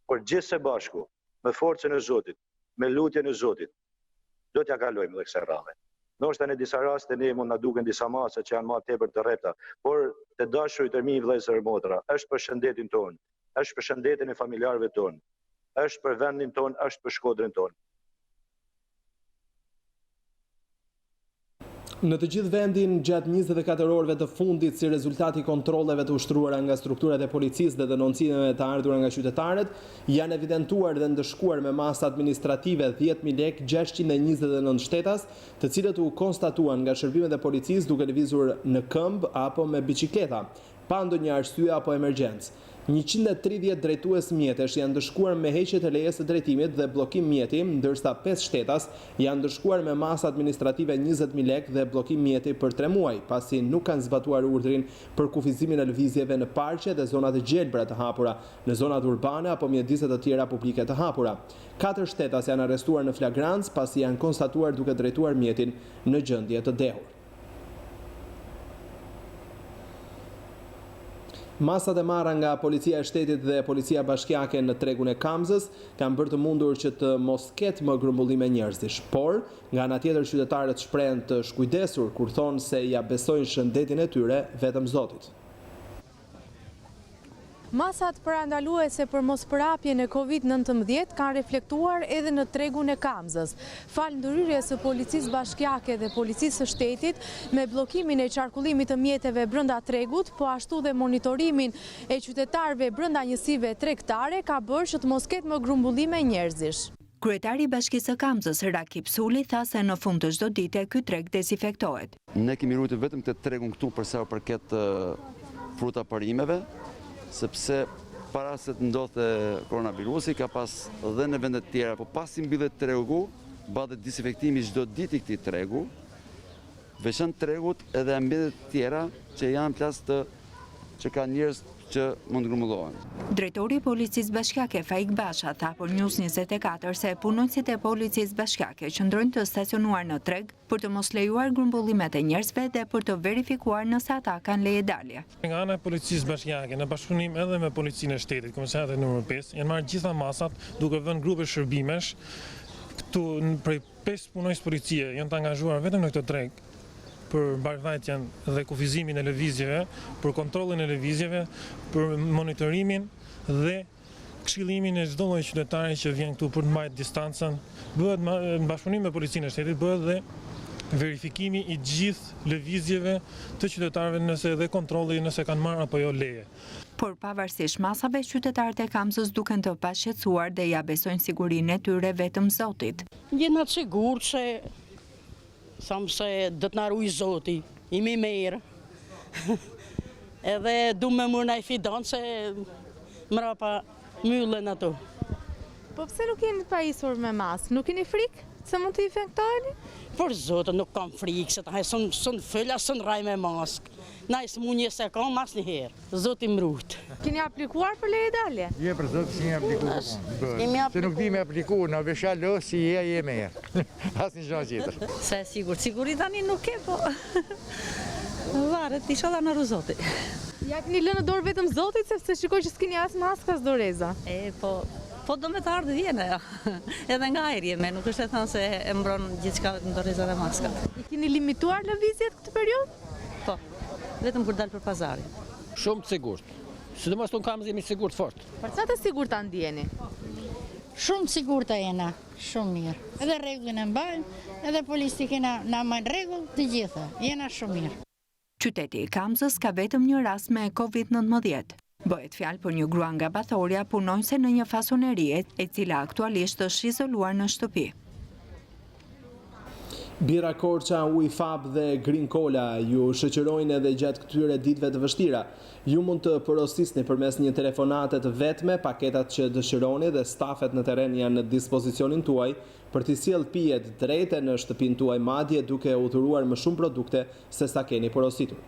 Por gjithë së bashku, me forcën e Zotit, me lutjen e Zotit, do t'ja kalojmë dhe kësaj rradhe. Ndoshta në disa raste ne mund na duken disa masa që janë më tepër të rrepta, por të dashurit e mi vëllezër e motra, është për shëndetin tonë, është për shëndetin e familjarëve tonë, është për vendin tonë, është për Shkodrën tonë. Në të gjithë vendin, gjatë 24 orëve të fundit si rezultati kontrolleve të ushtruara nga strukturat e policisë dhe denoncimeve të ardhura nga qytetarët, janë evidentuar dhe ndëshkuar me masë administrative 10.000 lekë 629 shtetas, të cilët u konstatuan nga shërbimet e policisë duke lëvizur në këmbë apo me biçikleta, pa ndonjë arsye apo emergjencë. 130 drejtues mjetesh janë ndëshkuar me heqjet e lejes së drejtimit dhe bllokim mjeti, ndërsa 5 shtetas janë ndëshkuar me masë administrative 20.000 lekë dhe bllokim mjeti për 3 muaj, pasi nuk kanë zbatuar urdhrin për kufizimin e lëvizjeve në parqe dhe zonat e gjelbra të hapura, në zonat urbane apo mjediset të tjera publike të hapura. 4 shtetas janë arrestuar në flagrancë pasi janë konstatuar duke drejtuar mjetin në gjendje të dehur. Masat e marra nga Policia e Shtetit dhe Policia Bashkiake në tregun e Kamzës kanë bërë të mundur që të mos ketë më grumbullime njerëzish, por nga ana tjetër qytetarët shprehen të shkujdesur kur thonë se ja besojnë shëndetin e tyre vetëm Zotit. Masat parandaluese për mospërhapjen e Covid-19 kanë reflektuar edhe në tregun e Kamzës. Fal ndërhyrjes së Policisë Bashkiake dhe Policisë së Shtetit me bllokimin e qarkullimit të mjeteve brenda tregut, po ashtu dhe monitorimin e qytetarëve brenda njësive tregtare ka bërë që të mos ketë më grumbullime njerëzish. Kryetari i Bashkisë së Kamzës, Rakip Suli, tha se në fund të çdo dite ky treg dezinfektohet. Ne kemi ruajtur vetëm këtë tregun këtu për sa i përket fruta parimeve, sepse para se të ndodhte koronavirusi ka pas dhe në vendet tjera, po pasi mbyllet tregu, bëhet dezinfektimi çdo ditë i këtij tregu, veçan tregut edhe ambientet tjera që janë plas që ka njerëz që mund grumbullohen. Drejtori i Policisë Bashkiake Faik Basha tha për News24 se punonjësit e Policisë Bashkiake qëndrojnë të stacionuar në treg për të mos lejuar grumbullimet e njerëzve dhe për të verifikuar nëse ata kanë leje dalje. Nga ana e Policisë Bashkiake në bashkëpunim edhe me Policinë e Shtetit, Komisariatin numër 5, janë marrë gjitha masat duke vënë grupe shërbimesh. Këtu prej 5 punonjës policie janë të angazhuar vetëm në këtë treg për mbarvajtjen dhe kufizimin e lëvizjeve, për kontrollin e lëvizjeve, për monitorimin dhe këshillimin e çdo lloji qytetari që vjen këtu për të mbajtur distancën bëhet në bashkëpunim me policinë e shtetit, bëhet dhe verifikimi i gjithë lëvizjeve të qytetarëve nëse dhe kontrolli nëse kanë marrë apo jo leje. Por pavarësisht masave, qytetarët e Kamzës duken të pashqetësuar dhe ja besojnë sigurinë e tyre vetëm Zotit. Jena të sigurt se thamë se do të na ruaj Zoti, imi mirë. Edhe du me mërë na i fidan se mrapa myllen ato. Po pse nuk jeni të pajisur me maskë? Nuk keni frikë se mund të infektojeni? Por Zotë nuk kam frikë, se të sën fëlla, sën raj me maskë. Na i së mu një se kam mas një herë. Zotë i mrut. Keni aplikuar për leje dalje? Je për Zotë si një aplikuar. Se nuk di me aplikuar, në veshalo si je me herë. As një gjënë gjithër. Se siguri tani nuk ke, po... Varet, isha da në Zoti. Ja keni lënë dorë vetëm Zotit, sepse shikoj që s'keni as maska as doreza. Po do me të ardhë vjene, ja. Edhe nga aerje me, nuk është e thënë se e mbron gjithçka në doreza dhe maska. I keni limituar lëvizjet këtë periudhë? Po, vetëm kur dalë për pazarin. Shumë të sigurt. Sidomos tonë Kamzë jemi sigurt fort. Për çfarë të sigurta ndjeni? Shumë të sigurta jena, shumë mirë. Edhe rregullin e mbajmë, edhe policia na marrin rregull, të gjitha. Jena shumë mirë. Qyteti i Kamzës ka vetëm një rast me COVID-19. Bëhet fjalë për një grua nga Bathorja, punonjëse në një fasoneri e cila aktualisht është izoluar në shtëpi. Bira Korça, ujë fab dhe Green Cola ju shoqërojnë edhe gjatë këtyre ditëve të vështira. Ju mund të porosisni përmes një telefonate të vetme paketat që dëshironi dhe stafet në terren janë në dispozicionin tuaj për t'i sjellë pijet drejte në shtëpinë tuaj, madje duke udhëruar më shumë produkte se sa keni porositur.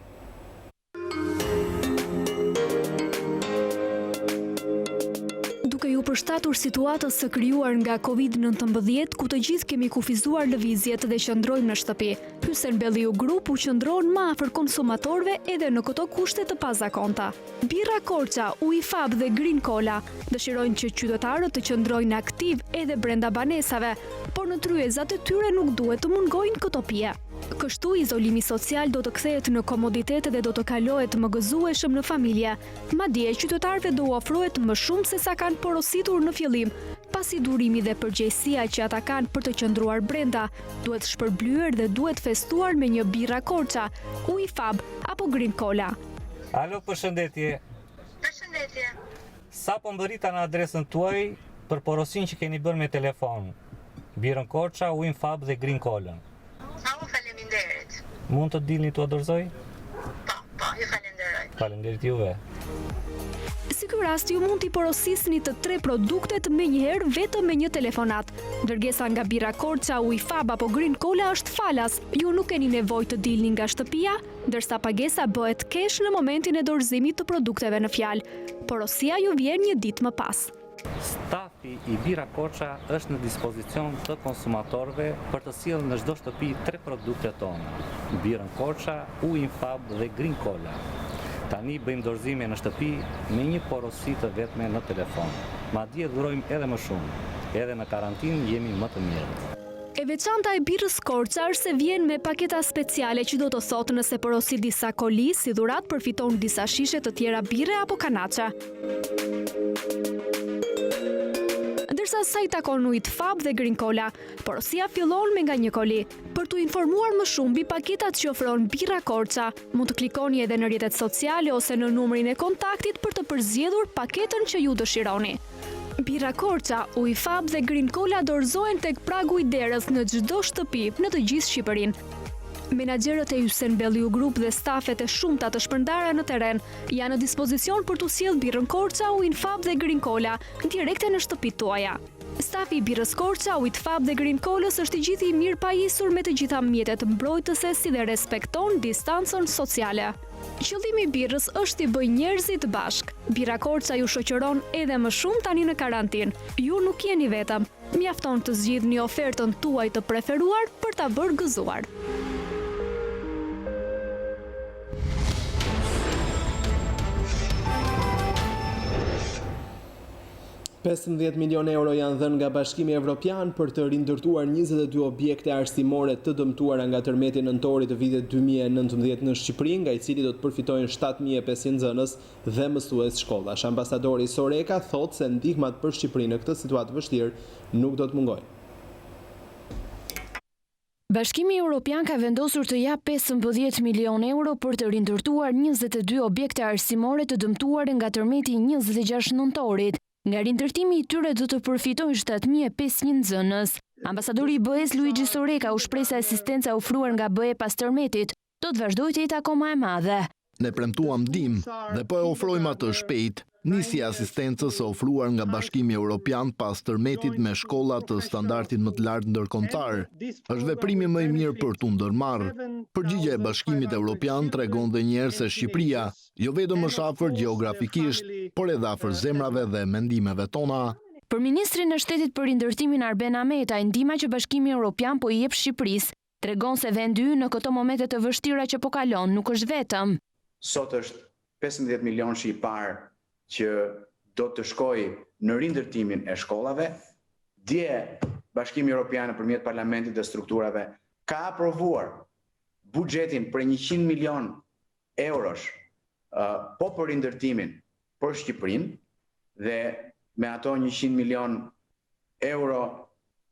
Përshtatur situatës së krijuar nga COVID-19, ku të gjithë kemi kufizuar lëvizjet dhe qëndrojmë në shtëpi. Hysen Belliu Group u qëndron më afër konsumatorëve edhe në këto kushte të pazakonta. Bira Korça, ujë fab dhe Green Cola dëshirojnë që qytetarët të qëndrojnë aktiv edhe brenda banesave, por në tryezat e tyre nuk duhet të mungojnë këto pije. Kështu izolimi social do të kthehet në komoditet dhe do të kalohet më gëzueshëm në familje. Madje qytetarëve do u ofrohet më shumë se sa kanë porositur në fillim, pasi durimi dhe përgjegjësia që ata kanë për të qëndruar brenda duhet shpërblyer dhe duhet festuar me një Bira Korça, ujë fab apo Green Cola. Alo, përshëndetje. Përshëndetje. Sa po mbërrita në adresën tuaj për porosin që keni bërë me telefon? Birën Korça, ujën fab dhe Green Cola. Faleminderit. Mund të dilni t'u dorëzoj? Po, ju falenderoj. Faleminderit juve. Si ky rast ju mund t'i porosisni të 3 produktet me njëherë vetëm me një telefonat. Dërgesa nga Bira Korça, ujë fab apo Green Cola është falas. Ju nuk keni nevojë të dilni nga shtëpia, ndërsa pagesa bëhet kesh në momentin e dorëzimit të produkteve në fjalë. Porosia ju vjen një ditë më pas. Stafi i Bira Korça është në dispozicion të konsumatorëve për të sjellë në çdo shtëpi 3 produktet tona: Birën Korça, ujin fab dhe Green Cola. Tani bëjmë dorëzime në shtëpi me një porosi të vetme në telefon. Madje dhurojmë edhe më shumë. Edhe në karantinë jemi më të mirë. E veçanta e Birës Korça është se vjen me paketa speciale, që do të thotë nëse porosi disa koli si dhurat përfiton disa shishe të tjera bire apo kanaçe. Ndërsa sa i takon ujit fab dhe Green Cola, porosia fillon me nga një koli. Për t'u informuar më shumë mbi paketat që ofron Bira Korça, mund të klikoni edhe në rrjetet sociale ose në numrin e kontaktit për të përzgjedhur paketën që ju dëshironi. Bira Korça, ujë fab dhe Green Cola dorëzohen tek pragu i derës në çdo shtëpi në të gjithë Shqipërinë. Menaxherët e Hysen Belliu Group dhe stafet e shumta të shpërndara në terren janë në dispozicion për t'u sjellë Birën Korça, ujin fab dhe Green Cola direkte në shtëpitë tuaja. Stafi i Birës Korça, ujit fab dhe Green Colës është i gjithë i mirë pajisur me të gjitha mjetet mbrojtëse si dhe respekton distancën sociale. Qëllimi i birës është i bëj njerëzit bashk. Bira Korça ju shoqëron edhe më shumë tani në karantinë. Ju nuk jeni vetëm. Mjafton të zgjidhni ofertën tuaj të preferuar për ta bërë gëzuar. 15 milion euro janë dhënë nga Bashkimi Evropian për të rindërtuar 22 objekte arsimore të dëmtuara nga tërmeti nëntori të vitit 2019 në Shqipëri, nga i cili do të përfitojnë 7500 nxënës dhe mësues shkollash. Ambasadori Soreka thotë se ndihmat për Shqipërinë në këtë situatë vështirë nuk do të mungojnë. Bashkimi Evropian ka vendosur të jap 15 milion euro për të rindërtuar 22 objekte arsimore të dëmtuar nga tërmeti 26 nëntorit. Nga rindërtimi i tyre do të përfitojnë 7.500 nxënës. Ambasadori i BE-s Luigi Soreka u shpreh se asistenca ofruar nga BE pas tërmetit do të vazhdojë të jetë akoma e madhe. Ne premtuam ndihmë dhe po e ofrojmë atë shpejt. Nisi asistencës ofruar nga Bashkimi Evropian pas tërmetit me shkolla të standardit më të lartë ndërkombëtar. Është veprimi më i mirë për tu ndërmarrë. Përgjigjja e Bashkimit Evropian tregon dhe një herë se Shqipëria jo vetëm është afër gjeografikisht, por edhe afër zemrave dhe mendimeve tona. Për ministrin e shtetit për rindërtimin Arben Ametaj, ndihma që Bashkimi Evropian po i jep Shqipërisë tregon se vendi ynë në këto momente të vështira që po kalon nuk është vetëm. Sot është 15 milion që i parë që do të shkojë në rindërtimin e shkollave. Dje Bashkimi Evropian nëpërmjet parlamentit dhe strukturave ka aprovuar buxhetin për 100 milion eurosh po për rindërtimin për Shqipërinë dhe me ato 100 milion euro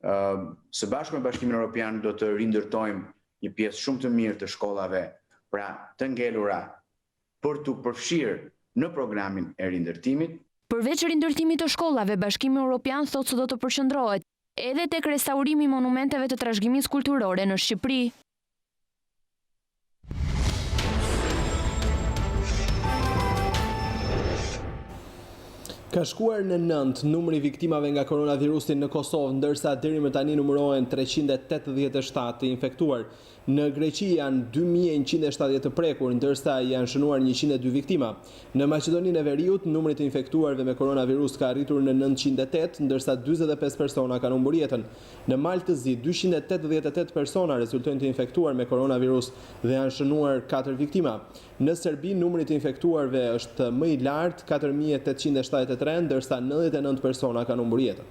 së bashku me Bashkimin Evropian do të rindërtojmë një pjesë shumë të mirë të shkollave, pra të ngelura për të përfshirë në programin e rindërtimit. Përveç rindërtimit të shkollave, Bashkimi Evropian thotë se do të përqendrohet edhe tek restaurimi i monumenteve të trashëgimisë kulturore në Shqipëri. Ka shkuar në 9 numri viktimave nga koronavirusi në Kosovë, ndërsa deri më tani numërohen 387 të infektuar. Në Greqi janë 2170 të prekur, ndërsa janë shënuar 102 viktima. Në Maqedoninë e Veriut, numri të infektuarve me koronavirus ka arritur në 908, ndërsa 45 persona kanë humbur jetën. Në Maltë të Zi, 288 persona rezultojnë të infektuar me koronavirus dhe janë shënuar 4 viktima. Në Serbi, numri të infektuarve është më i lartë, 4873, ndërsa 99 persona kanë humbur jetën.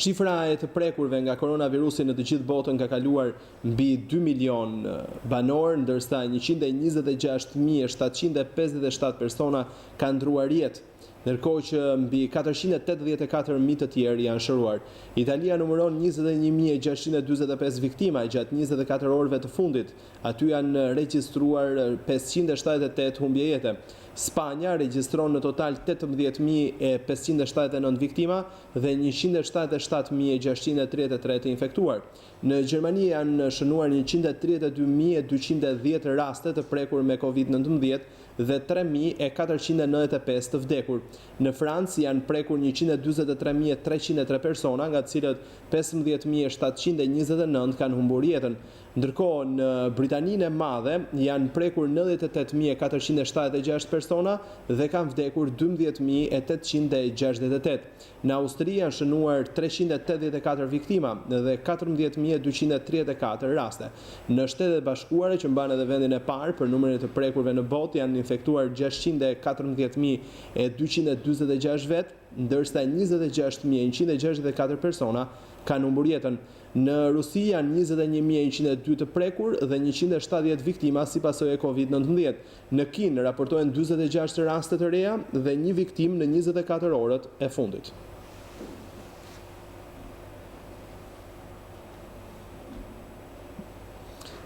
Shifra e të prekurve nga koronavirusi në të gjithë botën ka kaluar mbi 2 milion banor, ndërsa 126.757 persona kanë ndruar jetë, ndërkohë që mbi 484.000 të tjerë janë shëruar. Italia numëron 21.645 viktima gjatë 24 orëve të fundit. Aty janë regjistruar 578 humbje jete. Spanja regjistron në total 18.579 viktima dhe 177.633 të infektuar. Në Gjermani janë shënuar 132.210 raste të prekur me COVID-19 dhe 3.495 të vdekur. Në Francë janë prekur 143.303 persona, nga të cilët 15.729 kanë humbur jetën. Ndërkohë, në Britaninë e Madhe janë prekur 98.476 persona dhe kanë vdekur 12.868. Në Austri janë shënuar 384 viktima dhe 14.234 raste. Në Shtetet Bashkuara, që mban edhe vendin e parë për numrin e të prekurve në botë, janë infektuar 614.246 vet, ndërsa 26.164 persona kanë humbur jetën. Në Rusi janë 21.102 të prekur dhe 170 viktima si pasojë e COVID-19. Në Kinë raportohen 46 raste të reja dhe 1 viktim në 24 orët e fundit.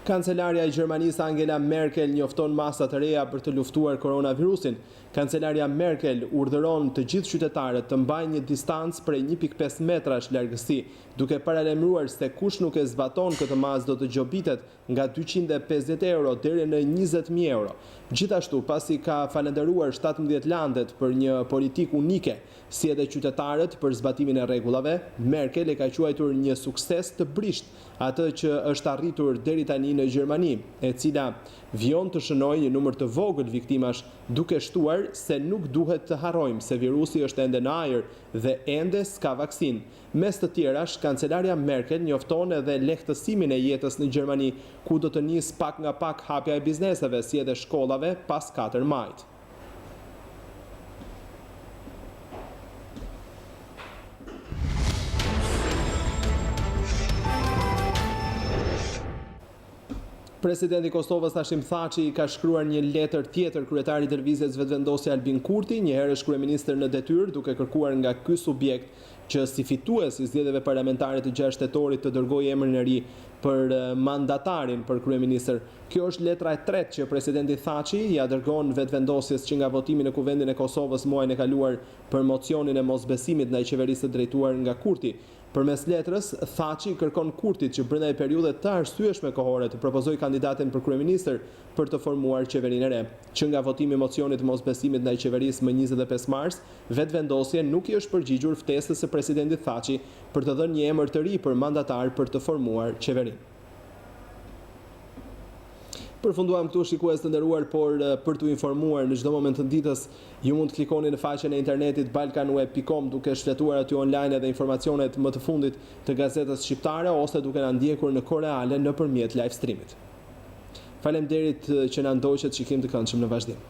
Kancelaria e Gjermanisë Angela Merkel njofton masa të reja për të luftuar koronavirusin. Kancelaria Merkel urdhëron të gjithë qytetarët të mbajnë një distancë prej 1.5 metrash largësi, duke paralajmëruar se kush nuk e zbaton këtë masë do të gjobitet nga 250 euro deri në 20.000 euro. Gjithashtu, pasi ka falenderuar 17 landet për një politikë unike, si edhe qytetarët për zbatimin e rregullave, Merkel e ka quajtur një sukses të brisht atë që është arritur deri tani në Gjermani, e cila vion të shënojë një numër të vogël viktimash, duke shtuar se nuk duhet të harrojmë se virusi është ende në ajër dhe ende s'ka vaksinë. Mes të tjerash, kancelaria Merkel njofton edhe lehtësimin e jetës në Gjermani, ku do të nis pak nga pak hapja e bizneseve si edhe shkollave pas 4 majit. Presidenti i Kosovës Hashim Thaçi ka shkruar një letër tjetër kryetarit të lëvizjes vetëvendosje Albin Kurti, një herësh kryeministër në detyrë, duke kërkuar nga ky subjekt që si fitues i zgjedhjeve parlamentare të 6 shtetorit të dërgojë emrin e ri për mandatarin për kryeministër. Kjo është letra e tretë që presidenti Thaçi ja dërgon vetëvendosjes që nga votimi në Kuvendin e Kosovës muajin e kaluar për mocionin e mosbesimit ndaj qeverisë së drejtuar nga Kurti. Përmes letrës, Thaçi kërkon Kurtit që brenda një periudhe të arsyeshme kohore të propozojë kandidatin për kryeministër për të formuar qeverinë e re. Që nga votimi i mocionit të mosbesimit ndaj qeverisë më 25 mars, vetëvendosja nuk i është përgjigjur ftesës së presidentit Thaçi për të dhënë një emër të ri për mandatar për të formuar qeverinë. Përfunduam këtu shikues të nderuar, por për t'u informuar në çdo moment të ditës, ju mund të klikoni në faqen e internetit balkanweb.com duke shfletuar aty online edhe informacionet më të fundit të gazetës shqiptare ose duke na ndjekur në kohë reale nëpërmjet live streamit. Faleminderit që na ndoqët shikim të këndshëm në vazhdim.